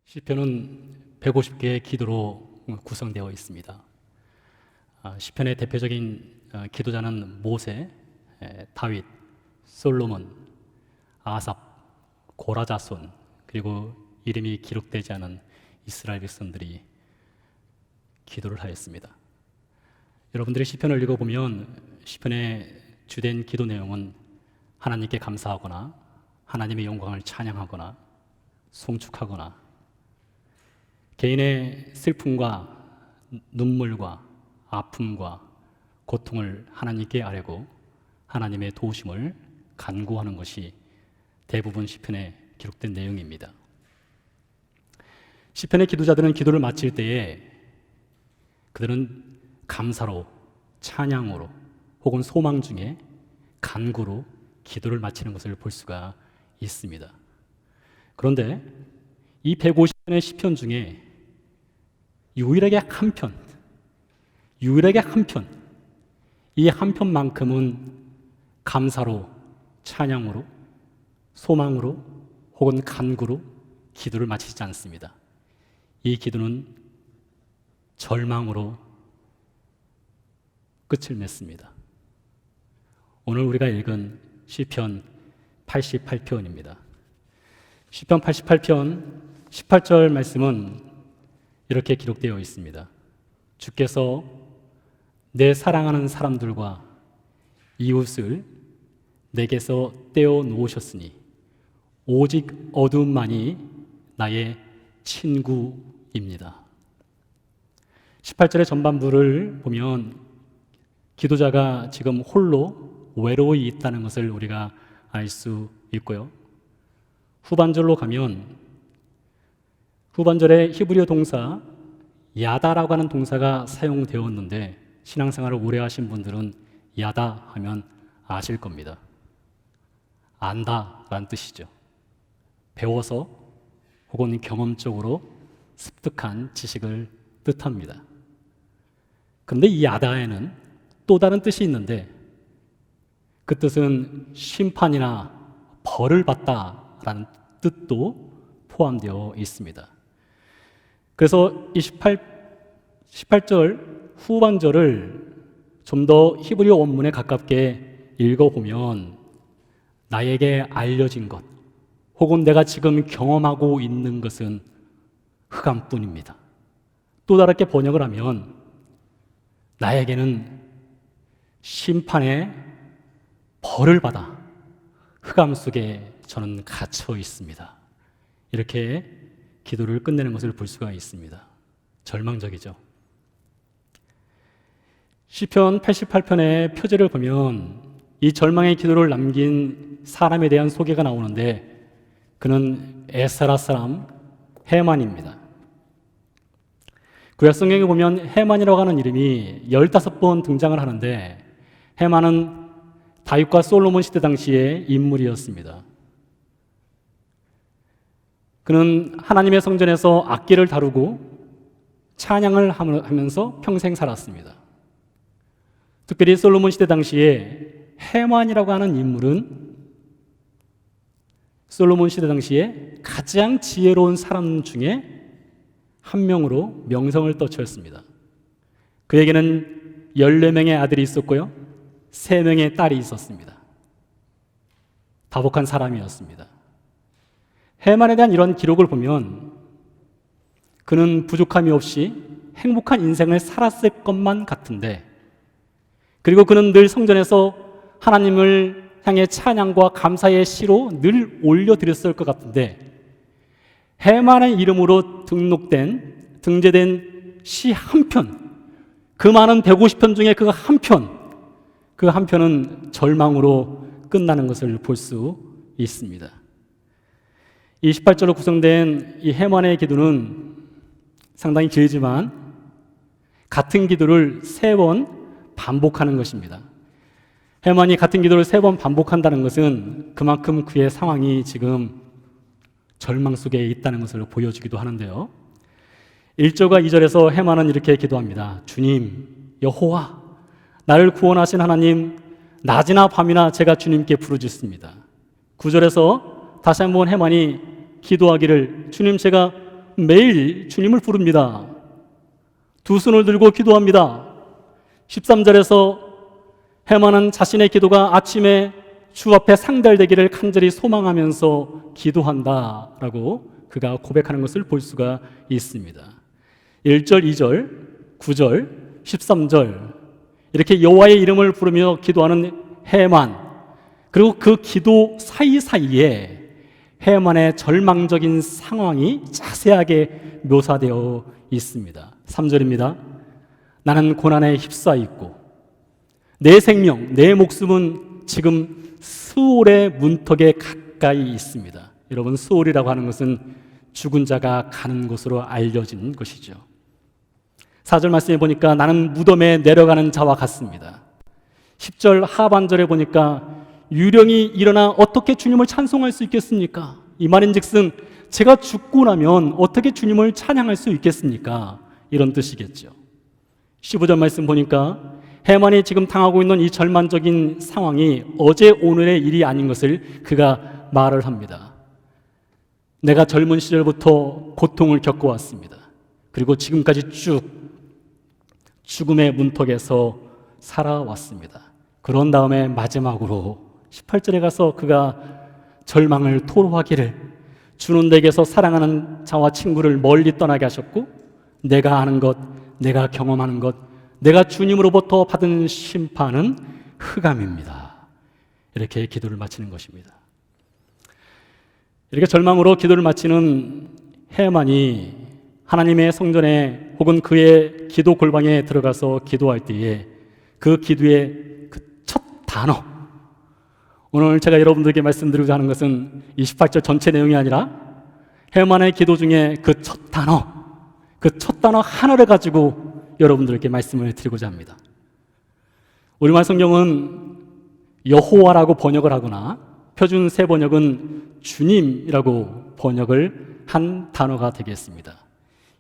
시편은 150개의 기도로 구성되어 있습니다. 시편의 대표적인 기도자는 모세, 다윗, 솔로몬, 아삽, 고라자손, 그리고 이름이 기록되지 않은 이스라엘 백성들이 기도를 하였습니다. 여러분들이 시편을 읽어보면 시편의 주된 기도 내용은 하나님께 감사하거나 하나님의 영광을 찬양하거나 송축하거나 개인의 슬픔과 눈물과 아픔과 고통을 하나님께 아뢰고 하나님의 도우심을 간구하는 것이 대부분 시편에 기록된 내용입니다. 시편의 기도자들은 기도를 마칠 때에 그들은 감사로, 찬양으로 혹은 소망 중에 간구로 기도를 마치는 것을 볼 수가 있습니다. 그런데 이 150편의 시편 중에 유일하게 한 편, 이 한 편만큼은 감사로, 찬양으로, 소망으로 혹은 간구로 기도를 마치지 않습니다. 이 기도는 절망으로 끝을 맺습니다. 오늘 우리가 읽은 시편 88편입니다. 시편 88편 18절 말씀은 이렇게 기록되어 있습니다. 주께서 내 사랑하는 사람들과 이웃을 내게서 떼어 놓으셨으니 오직 어둠만이 나의 친구입니다. 18절의 전반부를 보면 기도자가 지금 홀로 외로이 있다는 것을 우리가 알 수 있고요. 후반절로 가면 후반절에 히브리어 동사 야다라고 하는 동사가 사용되었는데 신앙생활을 오래 하신 분들은 야다 하면 아실 겁니다. 안다라는 뜻이죠. 배워서 혹은 경험적으로 습득한 지식을 뜻합니다. 그런데 이 야다에는 또 다른 뜻이 있는데 그 뜻은 심판이나 벌을 받다라는 뜻도 포함되어 있습니다. 그래서 이 18절 후반절을 좀 더 히브리어 원문에 가깝게 읽어보면 나에게 알려진 것 혹은 내가 지금 경험하고 있는 것은 흑암뿐입니다. 또 다르게 번역을 하면 나에게는 심판의 벌을 받아 흑암 속에 저는 갇혀 있습니다. 이렇게 기도를 끝내는 것을 볼 수가 있습니다. 절망적이죠. 시편 88편의 표제를 보면 이 절망의 기도를 남긴 사람에 대한 소개가 나오는데 그는 에스라 사람 헤만입니다. 구약 성경에 보면 헤만이라고 하는 이름이 15번 등장을 하는데 헤만은 다윗과 솔로몬 시대 당시의 인물이었습니다. 그는 하나님의 성전에서 악기를 다루고 찬양을 하면서 평생 살았습니다. 특별히 솔로몬 시대 당시에 헤만이라고 하는 인물은 솔로몬 시대 당시에 가장 지혜로운 사람 중에 한 명으로 명성을 떨쳤습니다. 그에게는 14명의 아들이 있었고요, 3명의 딸이 있었습니다. 다복한 사람이었습니다. 헤만에 대한 이런 기록을 보면 그는 부족함이 없이 행복한 인생을 살았을 것만 같은데, 그리고 그는 늘 성전에서 하나님을 향해 찬양과 감사의 시로 늘 올려드렸을 것 같은데 헤만의 이름으로 등재된 시 한 편, 그 많은 150편 중에 그 한 편은 절망으로 끝나는 것을 볼 수 있습니다. 이 18절로 구성된 이 헤만의 기도는 상당히 길지만 같은 기도를 3번 반복하는 것입니다. 헤만이 같은 기도를 3번 반복한다는 것은 그만큼 그의 상황이 지금 절망 속에 있다는 것을 보여주기도 하는데요. 1절과 2절에서 헤만은 이렇게 기도합니다. 주님, 여호와, 나를 구원하신 하나님, 낮이나 밤이나 제가 주님께 부르짖습니다. 9절에서 다시 한번 헤만이 기도하기를 주님, 제가 매일 주님을 부릅니다. 두 손을 들고 기도합니다. 13절에서 해만은 자신의 기도가 아침에 주 앞에 상달되기를 간절히 소망하면서 기도한다라고 그가 고백하는 것을 볼 수가 있습니다. 1절, 2절, 9절, 13절 이렇게 여호와의 이름을 부르며 기도하는 해만, 그리고 그 기도 사이사이에 해만의 절망적인 상황이 자세하게 묘사되어 있습니다. 3절입니다. 나는 고난에 휩싸여 있고 내 생명, 내 목숨은 지금 스올의 문턱에 가까이 있습니다. 여러분, 스올이라고 하는 것은 죽은 자가 가는 곳으로 알려진 것이죠. 4절 말씀에 보니까 나는 무덤에 내려가는 자와 같습니다. 10절 하반절에 보니까 유령이 일어나 어떻게 주님을 찬송할 수 있겠습니까? 이 말인즉슨 제가 죽고 나면 어떻게 주님을 찬양할 수 있겠습니까? 이런 뜻이겠죠. 15절 말씀 보니까 해만이 지금 당하고 있는 이 절망적인 상황이 어제 오늘의 일이 아닌 것을 그가 말을 합니다. 내가 젊은 시절부터 고통을 겪어왔습니다. 그리고 지금까지 쭉 죽음의 문턱에서 살아왔습니다. 그런 다음에 마지막으로 18절에 가서 그가 절망을 토로하기를 주는 댁에서 사랑하는 자와 친구를 멀리 떠나게 하셨고 내가 아는 것, 내가 경험하는 것, 내가 주님으로부터 받은 심판은 흑암입니다. 이렇게 기도를 마치는 것입니다. 이렇게 절망으로 기도를 마치는 해만이 하나님의 성전에 혹은 그의 기도 골방에 들어가서 기도할 때에 그 기도의 그 첫 단어, 오늘 제가 여러분들에게 말씀드리고자 하는 것은 28절 전체 내용이 아니라 해만의 기도 중에 그 첫 단어 하나를 가지고 여러분들에게 말씀을 드리고자 합니다. 우리말 성경은 여호와라고 번역을 하거나 표준 새 번역은 주님이라고 번역을 한 단어가 되겠습니다.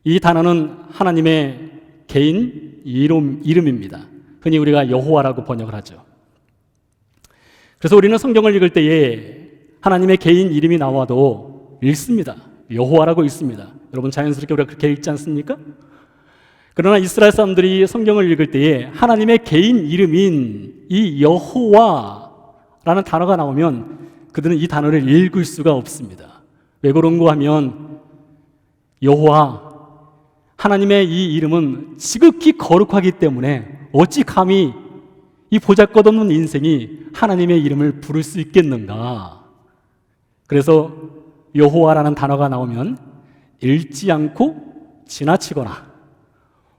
이 단어는 하나님의 개인 이름입니다. 흔히 우리가 여호와라고 번역을 하죠. 그래서 우리는 성경을 읽을 때에 하나님의 개인 이름이 나와도 읽습니다. 여호와라고 읽습니다. 여러분, 자연스럽게 우리가 그렇게 읽지 않습니까? 그러나 이스라엘 사람들이 성경을 읽을 때에 하나님의 개인 이름인 이 여호와라는 단어가 나오면 그들은 이 단어를 읽을 수가 없습니다. 왜 그런가 하면 여호와, 하나님의 이 이름은 지극히 거룩하기 때문에 어찌 감히 이 보잘것없는 인생이 하나님의 이름을 부를 수 있겠는가. 그래서 여호와라는 단어가 나오면 읽지 않고 지나치거나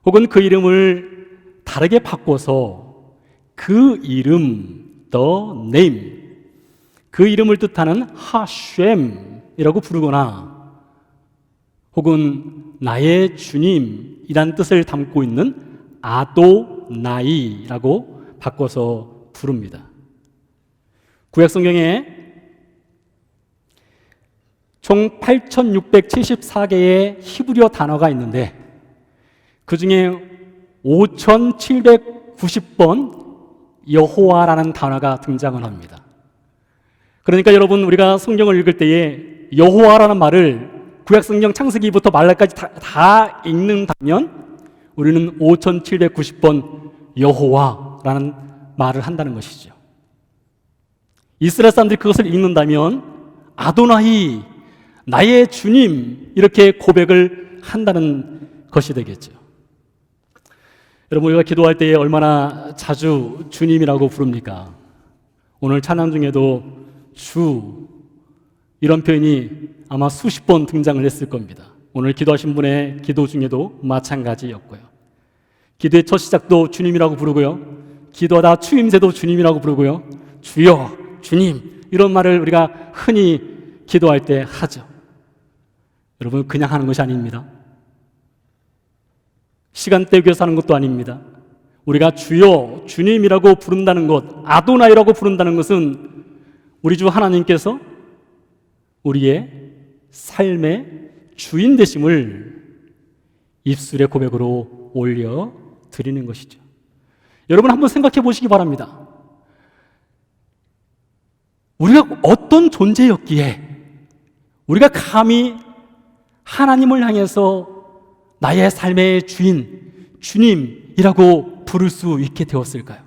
혹은 그 이름을 다르게 바꿔서 그 이름, the name, 그 이름을 뜻하는 하쉔이라고 부르거나 혹은 나의 주님이란 뜻을 담고 있는 아도나이라고 바꿔서 부릅니다. 구약 성경에 총 8,674개의 히브리어 단어가 있는데 그 중에 5,790번 여호와라는 단어가 등장을 합니다. 그러니까 여러분, 우리가 성경을 읽을 때에 여호와라는 말을 구약성경 창세기부터 말라기까지 다 읽는다면 우리는 5,790번 여호와라는 말을 한다는 것이죠. 이스라엘 사람들이 그것을 읽는다면 아도나이, 나의 주님, 이렇게 고백을 한다는 것이 되겠죠. 여러분, 우리가 기도할 때에 얼마나 자주 주님이라고 부릅니까? 오늘 찬양 중에도 주, 이런 표현이 아마 수십 번 등장을 했을 겁니다. 오늘 기도하신 분의 기도 중에도 마찬가지였고요. 기도의 첫 시작도 주님이라고 부르고요. 기도하다 추임새도 주님이라고 부르고요. 주여, 주님, 이런 말을 우리가 흔히 기도할 때 하죠. 여러분, 그냥 하는 것이 아닙니다. 시간 때우기 위해서 하는 것도 아닙니다. 우리가 주여, 주님이라고 부른다는 것, 아도나이라고 부른다는 것은 우리 주 하나님께서 우리의 삶의 주인 되심을 입술의 고백으로 올려드리는 것이죠. 여러분, 한번 생각해 보시기 바랍니다. 우리가 어떤 존재였기에 우리가 감히 하나님을 향해서 나의 삶의 주인, 주님이라고 부를 수 있게 되었을까요?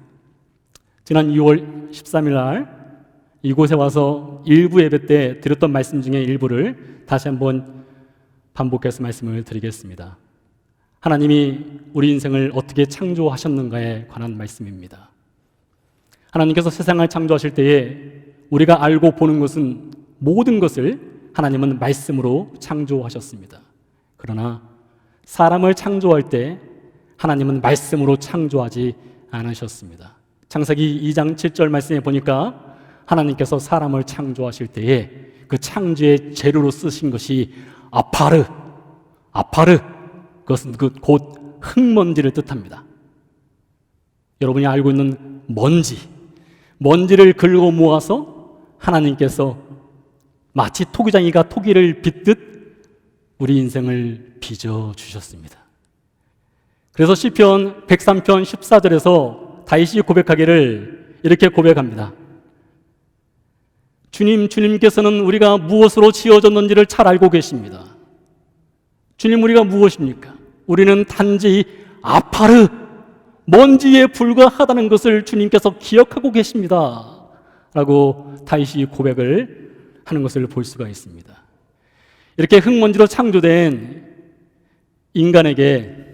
지난 2월 13일 날 이곳에 와서 일부 예배 때 드렸던 말씀 중에 일부를 다시 한번 반복해서 말씀을 드리겠습니다. 하나님이 우리 인생을 어떻게 창조하셨는가에 관한 말씀입니다. 하나님께서 세상을 창조하실 때에 우리가 알고 보는 것은 모든 것을 하나님은 말씀으로 창조하셨습니다. 그러나 사람을 창조할 때 하나님은 말씀으로 창조하지 않으셨습니다. 창세기 2장 7절 말씀에 보니까 하나님께서 사람을 창조하실 때에 그 창조의 재료로 쓰신 것이 아파르, 그것은 곧 흙먼지를 뜻합니다. 여러분이 알고 있는 먼지를 긁어 모아서 하나님께서 마치 토기장이가 토기를 빚듯 우리 인생을 빚어주셨습니다. 그래서 시편 103편 14절에서 다윗이 고백하기를 이렇게 고백합니다. 주님께서는 우리가 무엇으로 지어졌는지를 잘 알고 계십니다. 주님, 우리가 무엇입니까? 우리는 단지 아파르, 먼지에 불과하다는 것을 주님께서 기억하고 계십니다. 라고 다윗이 고백을 하는 것을 볼 수가 있습니다. 이렇게 흙먼지로 창조된 인간에게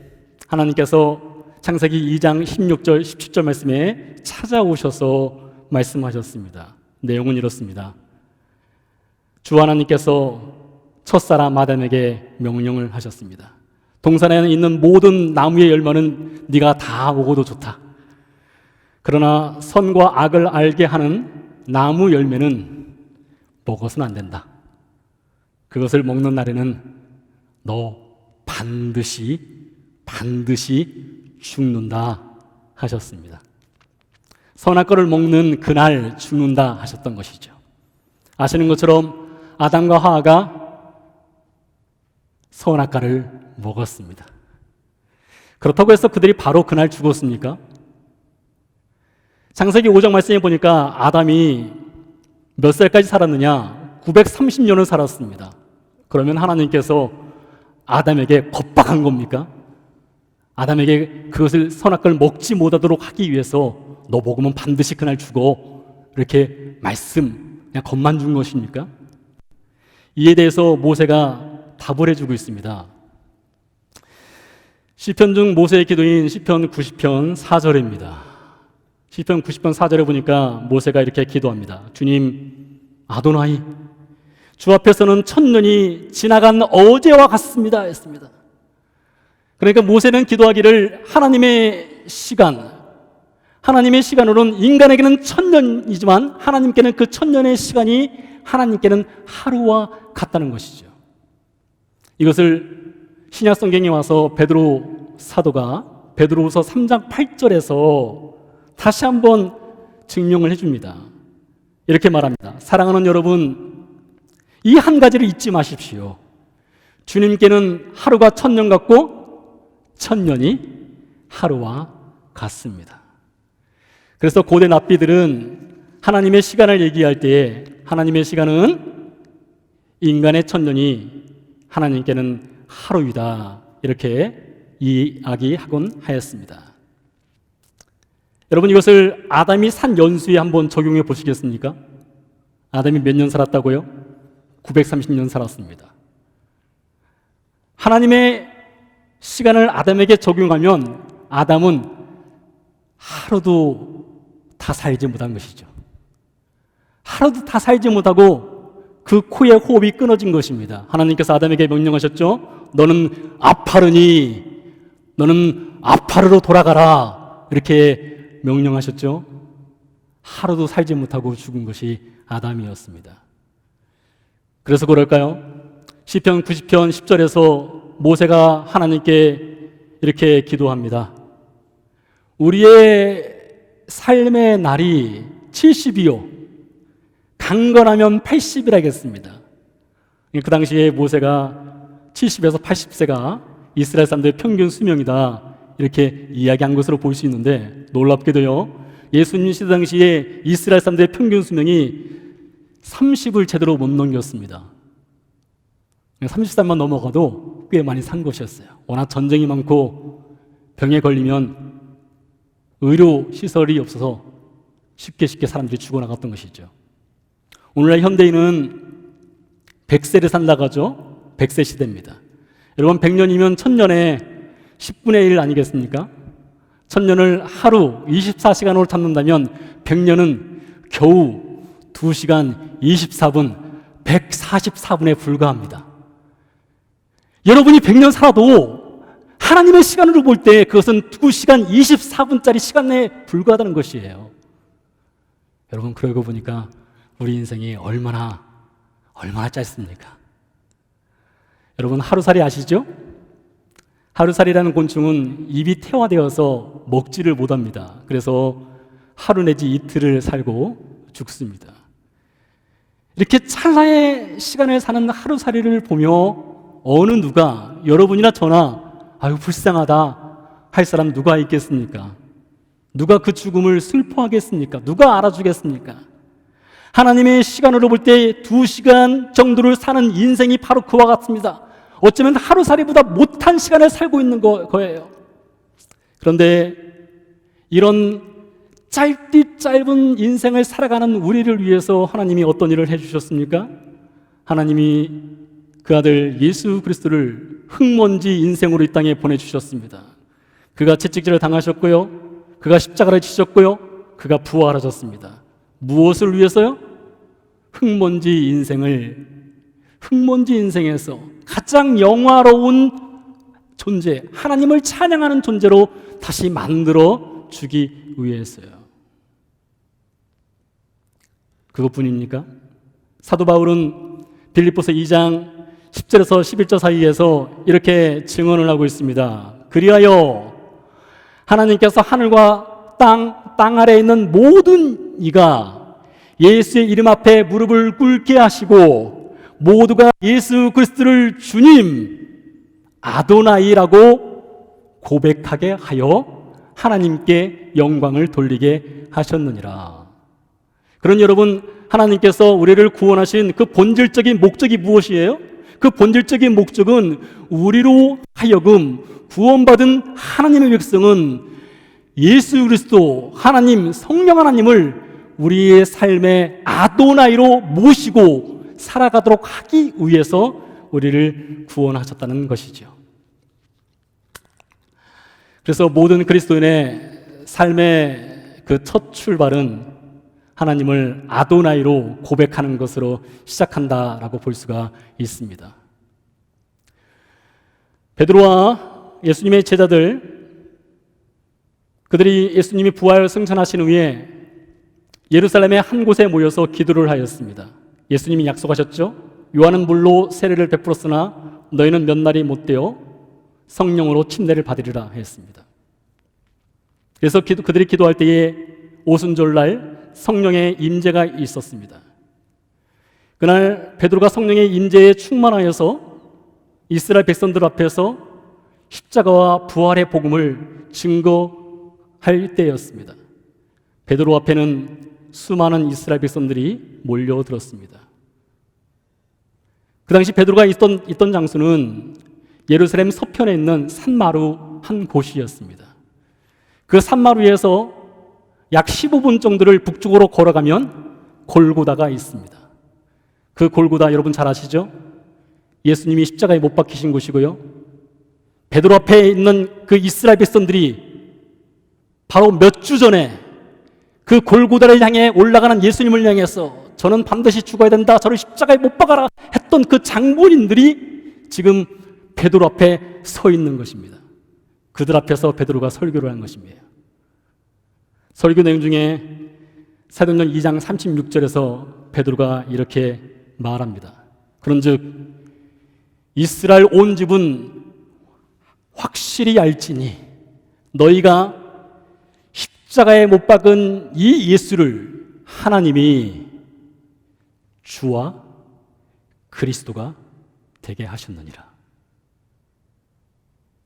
하나님께서 창세기 2장 16절, 17절 말씀에 찾아오셔서 말씀하셨습니다. 내용은 이렇습니다. 주 하나님께서 첫사람 아담에게 명령을 하셨습니다. 동산에 있는 모든 나무의 열매는 네가 다 먹어도 좋다. 그러나 선과 악을 알게 하는 나무 열매는 먹어서는 안 된다. 그것을 먹는 날에는 너 반드시 죽는다 하셨습니다. 선악과를 먹는 그날 죽는다 하셨던 것이죠. 아시는 것처럼 아담과 하와가 선악과를 먹었습니다. 그렇다고 해서 그들이 바로 그날 죽었습니까? 창세기 5장 말씀에 보니까 아담이 몇 살까지 살았느냐? 930년을 살았습니다. 그러면 하나님께서 아담에게 겁박한 겁니까? 아담에게 그것을 선악과를 먹지 못하도록 하기 위해서 너 먹으면 반드시 그날 죽어, 이렇게 그냥 겁만 준 것입니까? 이에 대해서 모세가 답을 해주고 있습니다. 시편 중 모세의 기도인 시편 90편 4절입니다. 시편 90편 4절에 보니까 모세가 이렇게 기도합니다. 주님, 아도나이, 주 앞에서는 천년이 지나간 어제와 같습니다 했습니다. 그러니까 모세는 기도하기를 하나님의 시간으로는 인간에게는 천년이지만 하나님께는 그 천년의 시간이 하나님께는 하루와 같다는 것이죠. 이것을 신약 성경에 와서 베드로 사도가 베드로후서 3장 8절에서 다시 한번 증명을 해줍니다. 이렇게 말합니다. 사랑하는 여러분, 이 한 가지를 잊지 마십시오. 주님께는 하루가 천년 같고 천년이 하루와 같습니다. 그래서 고대 납비들은 하나님의 시간을 얘기할 때에 하나님의 시간은 인간의 천년이 하나님께는 하루이다, 이렇게 이야기하곤 하였습니다. 여러분, 이것을 아담이 산 연수에 한번 적용해 보시겠습니까? 아담이 몇 년 살았다고요? 930년 살았습니다. 하나님의 시간을 아담에게 적용하면 아담은 하루도 다 살지 못한 것이죠. 하루도 다 살지 못하고 그 코의 호흡이 끊어진 것입니다. 하나님께서 아담에게 명령하셨죠. 너는 아파르로 돌아가라, 이렇게 명령하셨죠. 하루도 살지 못하고 죽은 것이 아담이었습니다. 그래서 그럴까요? 시편 90편 10절에서 모세가 하나님께 이렇게 기도합니다. 우리의 삶의 날이 70이요 강건하면 80이라겠습니다. 그 당시에 모세가 70에서 80세가 이스라엘 사람들의 평균 수명이다, 이렇게 이야기한 것으로 볼 수 있는데, 놀랍게도요, 예수님 시대 당시에 이스라엘 사람들의 평균 수명이 30을 제대로 못 넘겼습니다. 30살만 넘어가도 꽤 많이 산 것이었어요. 워낙 전쟁이 많고 병에 걸리면 의료 시설이 없어서 쉽게 사람들이 죽어나갔던 것이죠. 오늘날 현대인은 100세를 산다고 하죠. 100세 시대입니다. 여러분 100년이면 1000년에 10분의 1 아니겠습니까? 1000년을 하루 24시간으로 잡는다면 100년은 겨우 2시간 24분 144분에 불과합니다. 여러분이 100년 살아도 하나님의 시간으로 볼 때 그것은 2시간 24분짜리 시간 내에 불과하다는 것이에요. 여러분 그러고 보니까 우리 인생이 얼마나 짧습니까? 여러분 하루살이 아시죠? 하루살이라는 곤충은 입이 태화되어서 먹지를 못합니다. 그래서 하루 내지 이틀을 살고 죽습니다. 이렇게 찰나의 시간을 사는 하루살이를 보며 어느 누가 여러분이나 저나 아유 불쌍하다 할 사람 누가 있겠습니까? 누가 그 죽음을 슬퍼하겠습니까? 누가 알아주겠습니까? 하나님의 시간으로 볼 때 2시간 정도를 사는 인생이 바로 그와 같습니다. 어쩌면 하루살이보다 못한 시간을 살고 있는 거예요. 그런데 이런 짧은 인생을 살아가는 우리를 위해서 하나님이 어떤 일을 해주셨습니까? 하나님이 그 아들 예수 그리스도를 흙먼지 인생으로 이 땅에 보내주셨습니다. 그가 채찍질을 당하셨고요. 그가 십자가를 지셨고요. 그가 부활하셨습니다. 무엇을 위해서요? 흙먼지 인생에서 가장 영화로운 존재, 하나님을 찬양하는 존재로 다시 만들어 주기 위해서요. 그것뿐입니까? 사도 바울은 빌립보서 2장 10절에서 11절 사이에서 이렇게 증언을 하고 있습니다. 그리하여 하나님께서 하늘과 땅 아래에 있는 모든 이가 예수의 이름 앞에 무릎을 꿇게 하시고 모두가 예수 그리스도를 주님 아도나이라고 고백하게 하여 하나님께 영광을 돌리게 하셨느니라. 그런 여러분, 하나님께서 우리를 구원하신 그 본질적인 목적이 무엇이에요? 그 본질적인 목적은 우리로 하여금 구원받은 하나님의 백성은 예수 그리스도 하나님, 성령 하나님을 우리의 삶의 아도나이로 모시고 살아가도록 하기 위해서 우리를 구원하셨다는 것이죠. 그래서 모든 그리스도인의 삶의 그 첫 출발은 하나님을 아도나이로 고백하는 것으로 시작한다라고 볼 수가 있습니다. 베드로와 예수님의 제자들, 그들이 예수님이 부활 승천하신 후에 예루살렘의 한 곳에 모여서 기도를 하였습니다. 예수님이 약속하셨죠. 요한은 물로 세례를 베풀었으나 너희는 몇 날이 못되어 성령으로 침례를 받으리라 했습니다. 그래서 그들이 기도할 때에 오순절날 성령의 임재가 있었습니다. 그날 베드로가 성령의 임재에 충만하여서 이스라엘 백성들 앞에서 십자가와 부활의 복음을 증거할 때였습니다. 베드로 앞에는 수많은 이스라엘 백성들이 몰려들었습니다. 그 당시 베드로가 있던 장소는 예루살렘 서편에 있는 산마루 한 곳이었습니다. 그 산마루에서 약 15분 정도를 북쪽으로 걸어가면 골고다가 있습니다. 그 골고다 여러분 잘 아시죠? 예수님이 십자가에 못 박히신 곳이고요. 베드로 앞에 있는 그 이스라엘 백성들이 바로 몇 주 전에 그 골고다를 향해 올라가는 예수님을 향해서 저는 반드시 죽어야 된다, 저를 십자가에 못 박아라 했던 그 장본인들이 지금 베드로 앞에 서 있는 것입니다. 그들 앞에서 베드로가 설교를 한 것입니다. 설교 내용 중에 사도행전 2장 36절에서 베드로가 이렇게 말합니다. 그런즉 이스라엘 온 집은 확실히 알지니 너희가 십자가에 못 박은 이 예수를 하나님이 주와 그리스도가 되게 하셨느니라.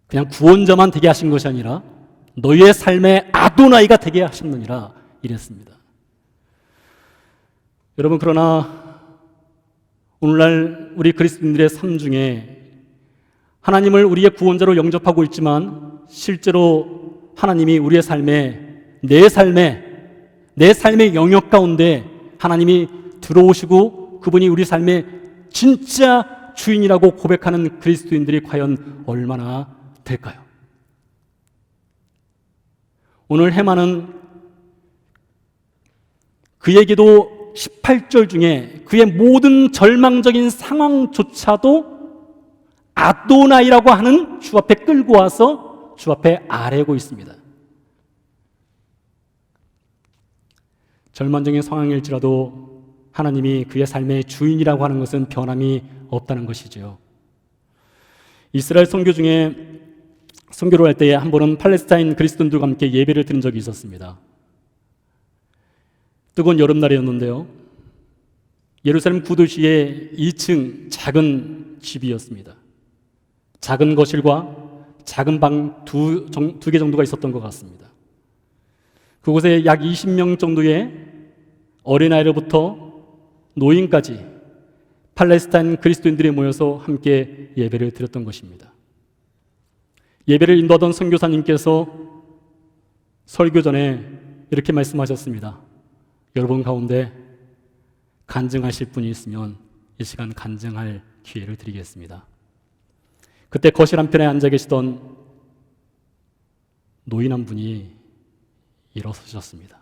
그냥 구원자만 되게 하신 것이 아니라 너희의 삶의 아도나이가 되게 하셨느니라 이랬습니다. 여러분, 그러나 오늘날 우리 그리스도인들의 삶 중에 하나님을 우리의 구원자로 영접하고 있지만 실제로 하나님이 우리의 삶에, 내 삶의 영역 가운데 하나님이 들어오시고 그분이 우리 삶의 진짜 주인이라고 고백하는 그리스도인들이 과연 얼마나 될까요? 오늘 해마는 그에게도 18절 중에 그의 모든 절망적인 상황조차도 아도나이라고 하는 주 앞에 끌고 와서 주 앞에 아뢰고 있습니다. 절망적인 상황일지라도 하나님이 그의 삶의 주인이라고 하는 것은 변함이 없다는 것이죠. 이스라엘 선교 중에 선교를 할 때에 한 번은 팔레스타인 그리스도인들과 함께 예배를 드린 적이 있었습니다. 뜨거운 여름날이었는데요. 예루살렘 구도시의 2층 작은 집이었습니다. 작은 거실과 작은 방 두 개 정도가 있었던 것 같습니다. 그곳에 약 20명 정도의 어린아이로부터 노인까지 팔레스타인 그리스도인들이 모여서 함께 예배를 드렸던 것입니다. 예배를 인도하던 선교사님께서 설교 전에 이렇게 말씀하셨습니다. 여러분 가운데 간증하실 분이 있으면 이 시간 간증할 기회를 드리겠습니다. 그때 거실 한편에 앉아 계시던 노인 한 분이 일어서셨습니다.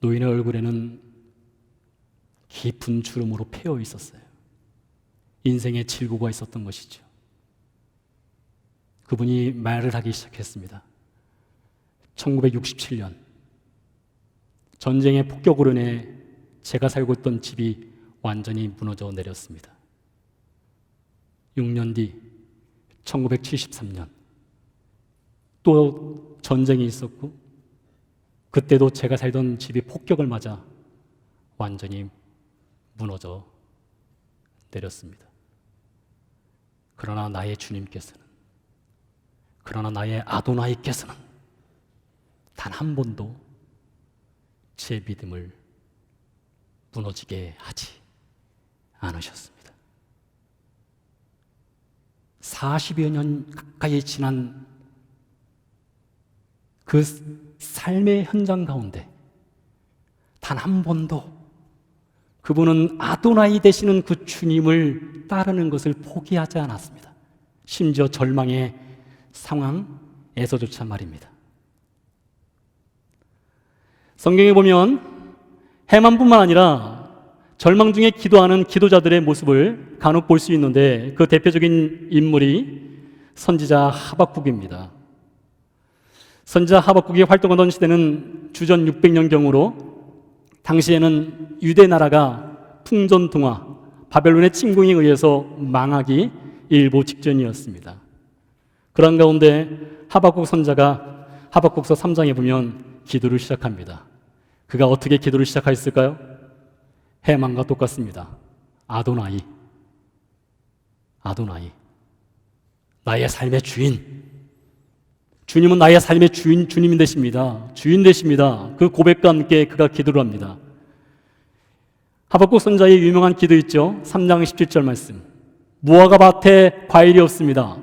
노인의 얼굴에는 깊은 주름으로 패여 있었어요. 인생의 질고가 있었던 것이죠. 그분이 말을 하기 시작했습니다. 1967년 전쟁의 폭격으로 인해 제가 살고 있던 집이 완전히 무너져 내렸습니다. 6년 뒤 1973년 또 전쟁이 있었고 그때도 제가 살던 집이 폭격을 맞아 완전히 무너져 내렸습니다. 그러나 나의 주님께서는, 그러나 나의 아도나이께서는 단 한 번도 제 믿음을 무너지게 하지 않으셨습니다. 40여 년 가까이 지난 그 삶의 현장 가운데 단 한 번도 그분은 아도나이 되시는 그 주님을 따르는 것을 포기하지 않았습니다. 심지어 절망의 상황에서조차 말입니다. 성경에 보면 해만뿐만 아니라 절망 중에 기도하는 기도자들의 모습을 간혹 볼 수 있는데 그 대표적인 인물이 선지자 하박국입니다. 선지자 하박국이 활동하던 시대는 주전 600년경으로 당시에는 유대 나라가 풍전등화, 바벨론의 침공에 의해서 망하기 일보 직전이었습니다. 그런 가운데 하박국 선자가 하박국서 3장에 보면 기도를 시작합니다. 그가 어떻게 기도를 시작했을까요? 해만과 똑같습니다. 아도나이, 아도나이, 나의 삶의 주인. 주님은 나의 삶의 주님 되십니다. 주인 되십니다. 그 고백과 함께 그가 기도를 합니다. 하박국 선자의 유명한 기도 있죠. 3장 17절 말씀. 무화과 밭에 과일이 없습니다.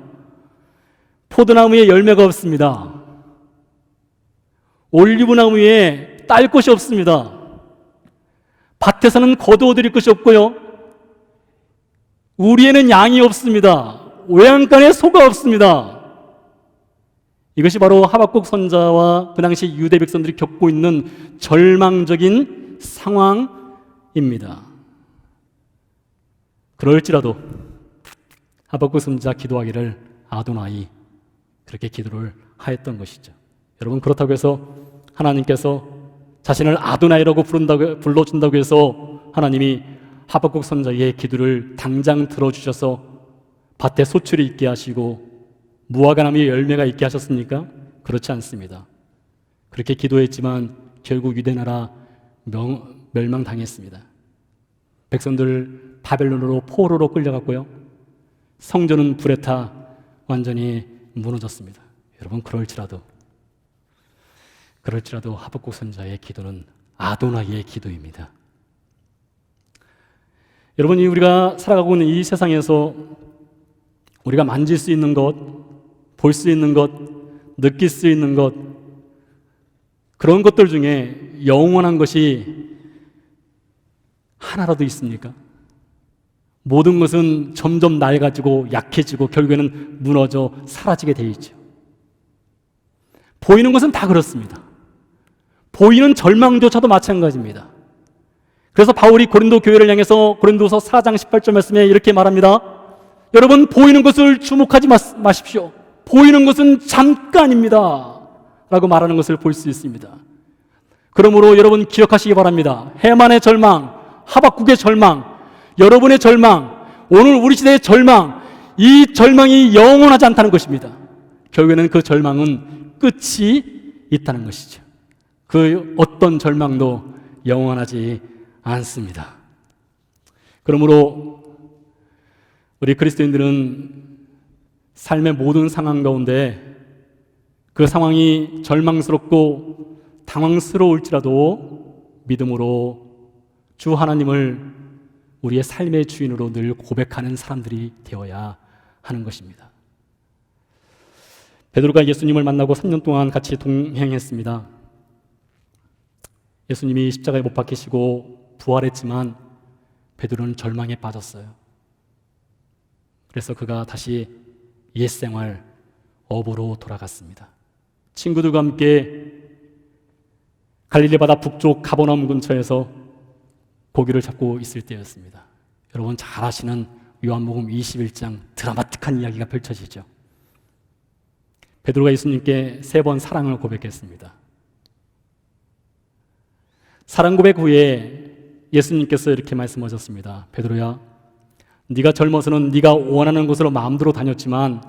포도나무에 열매가 없습니다. 올리브나무에 딸 것이 없습니다. 밭에서는 거두어들일 것이 없고요. 우리에는 양이 없습니다. 외양간에 소가 없습니다. 이것이 바로 하박국 선자와 그 당시 유대 백성들이 겪고 있는 절망적인 상황입니다. 그럴지라도 하박국 선자 기도하기를 아도나이 그렇게 기도를 하였던 것이죠. 여러분 그렇다고 해서 하나님께서 자신을 아도나이라고 불러준다고 해서 하나님이 하박국 선자의 기도를 당장 들어주셔서 밭에 소출이 있게 하시고 무화과 나무에 열매가 있게 하셨습니까? 그렇지 않습니다. 그렇게 기도했지만 결국 유대나라 멸망당했습니다. 백성들 바벨론으로 포로로 끌려갔고요. 성전은 불에 타 완전히 무너졌습니다. 여러분 그럴지라도 하박국 선자의 기도는 아도나이의 기도입니다. 여러분이 우리가 살아가고 있는 이 세상에서 우리가 만질 수 있는 것, 볼 수 있는 것, 느낄 수 있는 것, 그런 것들 중에 영원한 것이 하나라도 있습니까? 모든 것은 점점 낡아지고 약해지고 결국에는 무너져 사라지게 되어 있죠. 보이는 것은 다 그렇습니다. 보이는 절망조차도 마찬가지입니다. 그래서 바울이 고린도 교회를 향해서 고린도서 4장 18절 말씀에 이렇게 말합니다. 여러분, 보이는 것을 주목하지 마십시오. 보이는 것은 잠깐입니다 라고 말하는 것을 볼 수 있습니다. 그러므로 여러분 기억하시기 바랍니다. 해만의 절망, 하박국의 절망, 여러분의 절망, 오늘 우리 시대의 절망, 이 절망이 영원하지 않다는 것입니다. 결국에는 그 절망은 끝이 있다는 것이죠. 그 어떤 절망도 영원하지 않습니다. 그러므로 우리 그리스도인들은 삶의 모든 상황 가운데 그 상황이 절망스럽고 당황스러울지라도 믿음으로 주 하나님을 우리의 삶의 주인으로 늘 고백하는 사람들이 되어야 하는 것입니다. 베드로가 예수님을 만나고 3년 동안 같이 동행했습니다. 예수님이 십자가에 못 박히시고 부활했지만 베드로는 절망에 빠졌어요. 그래서 그가 다시 옛생활 어부로 돌아갔습니다. 친구들과 함께 갈릴리 바다 북쪽 가버나움 근처에서 고기를 잡고 있을 때였습니다. 여러분 잘 아시는 요한복음 21장 드라마틱한 이야기가 펼쳐지죠. 베드로가 예수님께 3번 사랑을 고백했습니다. 사랑 고백 후에 예수님께서 이렇게 말씀하셨습니다. 베드로야, 네가 젊어서는 네가 원하는 곳으로 마음대로 다녔지만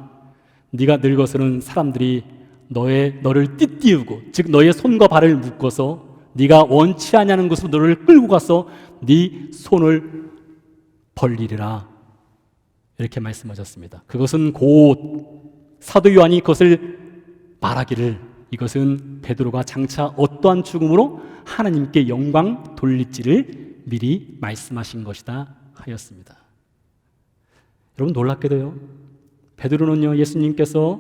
네가 늙어서는 사람들이 너를 띠띠우고, 즉 너의 손과 발을 묶어서 네가 원치 않냐는 곳으로 너를 끌고 가서 네 손을 벌리리라, 이렇게 말씀하셨습니다. 그것은 곧 사도 요한이 그것을 말하기를 이것은 베드로가 장차 어떠한 죽음으로 하나님께 영광 돌릴지를 미리 말씀하신 것이다 하였습니다. 여러분 놀랍게도요, 베드로는요, 예수님께서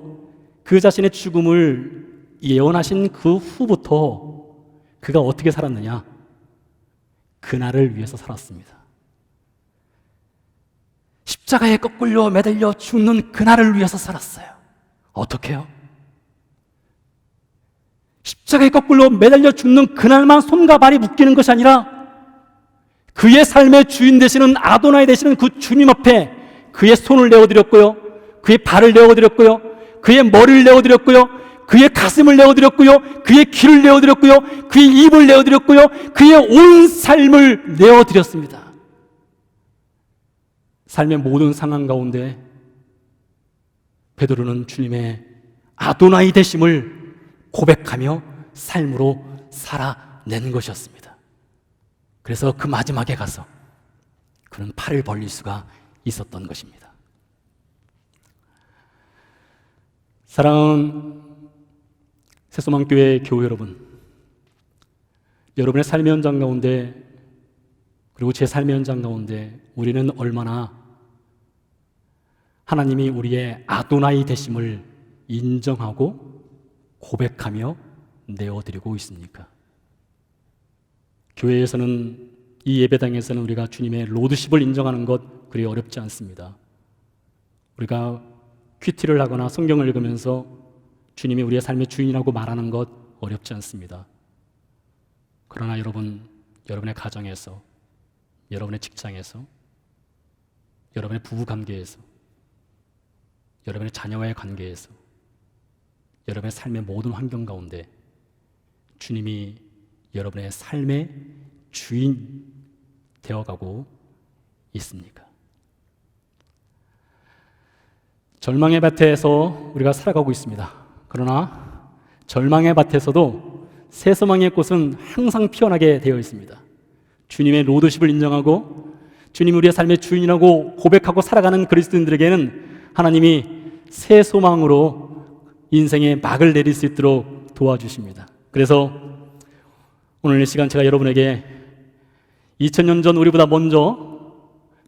그 자신의 죽음을 예언하신 그 후부터 그가 어떻게 살았느냐? 그날을 위해서 살았습니다. 십자가에 거꾸로 매달려 죽는 그날을 위해서 살았어요. 어떻게요? 십자가에 거꾸로 매달려 죽는 그날만 손과 발이 묶이는 것이 아니라 그의 삶의 주인 되시는 아도나이 되시는 그 주님 앞에 그의 손을 내어드렸고요, 그의 발을 내어드렸고요, 그의 머리를 내어드렸고요, 그의 가슴을 내어드렸고요, 그의 귀를 내어드렸고요, 그의 입을 내어드렸고요, 그의 온 삶을 내어드렸습니다. 삶의 모든 상황 가운데 베드로는 주님의 아도나이 되심을 고백하며 삶으로 살아낸 것이었습니다. 그래서 그 마지막에 가서 그는 팔을 벌릴 수가 있었던 것입니다. 사랑하는 새소망교회 교우 여러분, 여러분의 삶의 현장 가운데 그리고 제 삶의 현장 가운데 우리는 얼마나 하나님이 우리의 아도나이 되심을 인정하고 고백하며 내어드리고 있습니까? 교회에서는, 이 예배당에서는 우리가 주님의 로드십을 인정하는 것 그리 어렵지 않습니다. 우리가 큐티를 하거나 성경을 읽으면서 주님이 우리의 삶의 주인이라고 말하는 것 어렵지 않습니다. 그러나 여러분, 여러분의 가정에서, 여러분의 직장에서, 여러분의 부부 관계에서, 여러분의 자녀와의 관계에서, 여러분의 삶의 모든 환경 가운데 주님이 여러분의 삶의 주인 되어가고 있습니까? 절망의 밭에서 우리가 살아가고 있습니다. 그러나 절망의 밭에서도 새소망의 꽃은 항상 피어나게 되어 있습니다. 주님의 로드십을 인정하고 주님 우리의 삶의 주인이라고 고백하고 살아가는 그리스도인들에게는 하나님이 새 소망으로 인생의 막을 내릴 수 있도록 도와주십니다. 그래서 오늘 이 시간 제가 여러분에게 2000년 전 우리보다 먼저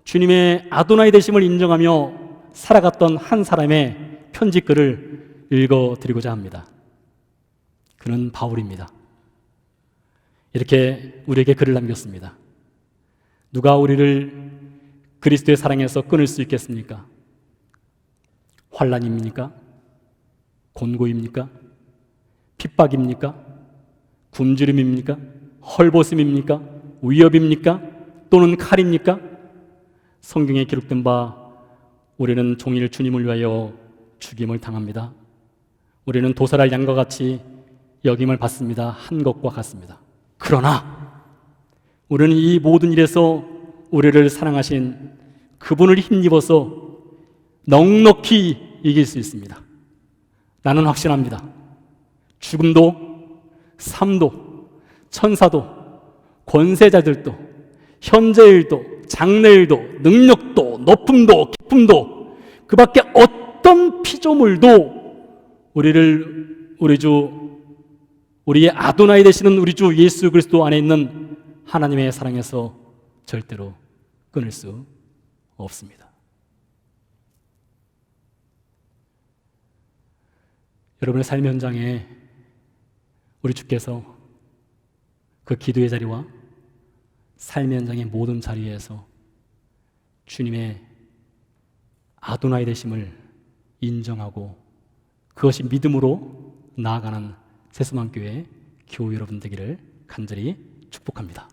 주님의 아도나이 되심을 인정하며 살아갔던 한 사람의 편지글을 읽어드리고자 합니다. 그는 바울입니다. 이렇게 우리에게 글을 남겼습니다. 누가 우리를 그리스도의 사랑에서 끊을 수 있겠습니까? 환난입니까? 곤고입니까? 핍박입니까? 굶주림입니까? 헐벗음입니까? 위협입니까? 또는 칼입니까? 성경에 기록된 바 우리는 종일 주님을 위하여 죽임을 당합니다. 우리는 도살할 양과 같이 여김을 받습니다. 한 것과 같습니다. 그러나 우리는 이 모든 일에서 우리를 사랑하신 그분을 힘입어서 넉넉히 이길 수 있습니다. 나는 확신합니다. 죽음도, 삶도, 천사도, 권세자들도, 현재일도, 장래일도, 능력도, 높음도, 깊음도, 그 밖에 어떤 피조물도 우리의 아도나이 되시는 우리 주 예수 그리스도 안에 있는 하나님의 사랑에서 절대로 끊을 수 없습니다. 여러분의 삶 현장에 우리 주께서 그 기도의 자리와 삶의 현장의 모든 자리에서 주님의 아도나이 되심을 인정하고 그것이 믿음으로 나아가는 새소망교회 교우 여러분 되기를 간절히 축복합니다.